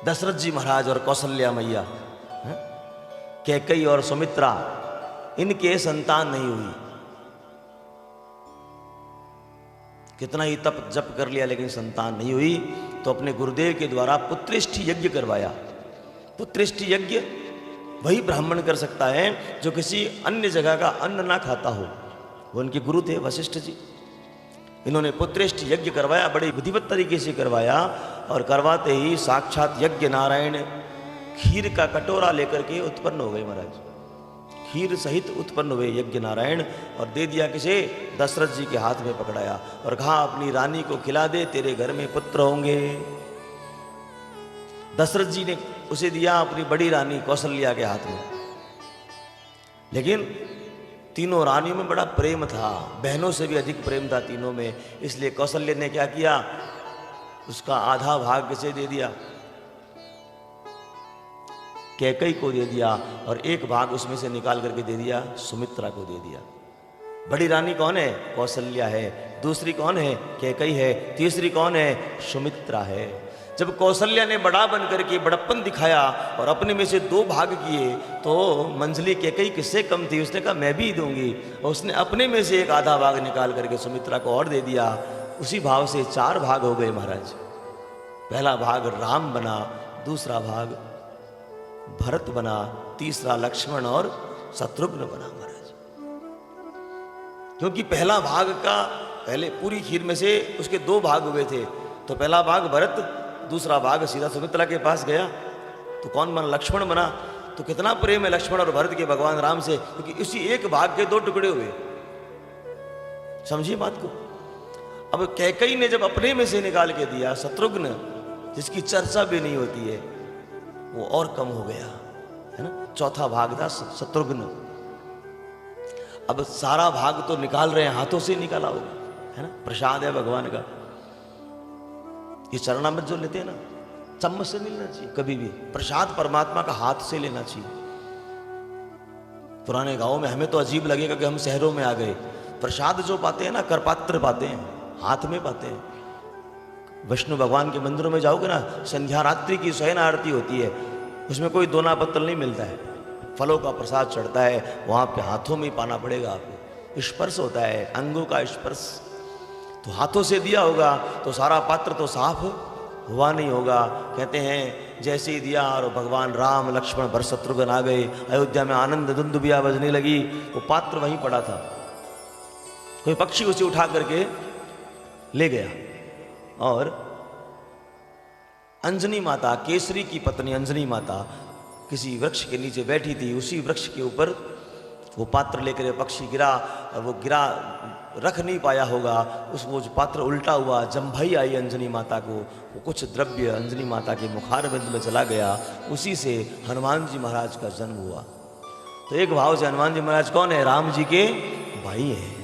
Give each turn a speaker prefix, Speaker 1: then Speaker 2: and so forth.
Speaker 1: दशरथ जी महाराज और कौशल्या मैया, कैकेयी और सुमित्रा, इनके संतान नहीं हुई। कितना ही तप जप कर लिया लेकिन संतान नहीं हुई, तो अपने गुरुदेव के द्वारा पुत्रेष्ठी यज्ञ करवाया। पुत्रेष्ठी यज्ञ वही ब्राह्मण कर सकता है जो किसी अन्य जगह का अन्न ना खाता हो। वो उनके गुरु थे वशिष्ठ जी। इन्होंने पुत्रेष्ठी यज्ञ करवाया, बड़े विधिवत तरीके से करवाया, और करवाते ही साक्षात यज्ञ नारायण खीर का कटोरा लेकर के उत्पन्न हो गए महाराज। खीर सहित उत्पन्न हुए यज्ञ नारायण, और दे दिया किसे? दशरथ जी के हाथ में पकड़ाया और कहा अपनी रानी को खिला दे, तेरे घर में पुत्र होंगे। दशरथ जी ने उसे दिया अपनी बड़ी रानी कौशल्या के हाथ में। लेकिन तीनों रानियों में बड़ा प्रेम था, बहनों से भी अधिक प्रेम था तीनों में, इसलिए कौशल्या ने क्या किया? उसका आधा भाग किसे दे दिया? कैकेयी को दे दिया, और एक भाग उसमें से निकाल करके दे दिया सुमित्रा को दे दिया। बड़ी रानी कौन है? कौशल्या है। दूसरी कौन है? कैकेयी है। तीसरी कौन है? सुमित्रा है। जब कौशल्या ने बड़ा बन करके बड़प्पन दिखाया और अपने में से 2 भाग किए, तो मंझली कैकेयी किससे कम थी? उसने कहा मैं भी दूंगी, और उसने अपने में से एक आधा भाग निकाल करके सुमित्रा को और दे दिया। उसी भाव से 4 भाग हो गए महाराज। पहला भाग राम बना, दूसरा भाग भरत बना, तीसरा लक्ष्मण और शत्रुघ्न बना महाराज। क्योंकि पहला भाग का पहले पूरी खीर में से उसके 2 भाग हुए थे, तो पहला भाग भरत, दूसरा भाग सीधा सुमित्रा के पास गया, तो कौन बना? लक्ष्मण बना। तो कितना प्रेम है लक्ष्मण और भरत के भगवान राम से, क्योंकि उसी एक भाग के 2 टुकड़े हुए। समझिए बात को। अब कैकेयी ने जब अपने में से निकाल के दिया, शत्रुघ्न जिसकी चर्चा भी नहीं होती है, वो और कम हो गया, है ना। चौथा भाग था शत्रुघ्न। अब सारा भाग तो निकाल रहे हैं, हाथों से निकाला होगा, है ना, प्रसाद है भगवान का। ये चरणामृत जो लेते हैं ना, चम्मच से नहीं लेना चाहिए कभी भी। प्रसाद परमात्मा का हाथ से लेना चाहिए। पुराने गांवों में हमें तो अजीब लगेगा कि हम शहरों में आ गए। प्रसाद जो पाते हैं ना, करपात्र पाते हैं, हाथ में पाते हैं। विष्णु भगवान के मंदिरों में जाओगे ना, संध्या रात्रि की शयन आरती होती है, उसमें कोई दोना पत्तल नहीं मिलता है, फलों का प्रसाद चढ़ता है, वहाँ पे हाथों में ही पाना पड़ेगा आपको। स्पर्श होता है, अंगों का स्पर्श। तो हाथों से दिया होगा तो सारा पात्र तो साफ हुआ नहीं होगा। कहते हैं जैसे ही दिया और भगवान राम लक्ष्मण भरत शत्रुघ्न आ गए, अयोध्या में आनंद दुंदुभिया बजने लगी, वो पात्र वहीं पड़ा था। कोई पक्षी उसे उठा करके ले गया, और अंजनी माता, केसरी की पत्नी अंजनी माता किसी वृक्ष के नीचे बैठी थी। उसी वृक्ष के ऊपर वो पात्र लेकर पक्षी गिरा, और वो गिरा, रख नहीं पाया होगा, वो जो पात्र उल्टा हुआ, जम्भई आई अंजनी माता को, वो कुछ द्रव्य अंजनी माता के मुखारबिंद में चला गया। उसी से हनुमान जी महाराज का जन्म हुआ। तो एक भाव से हनुमान जी महाराज कौन है? राम जी के भाई हैं।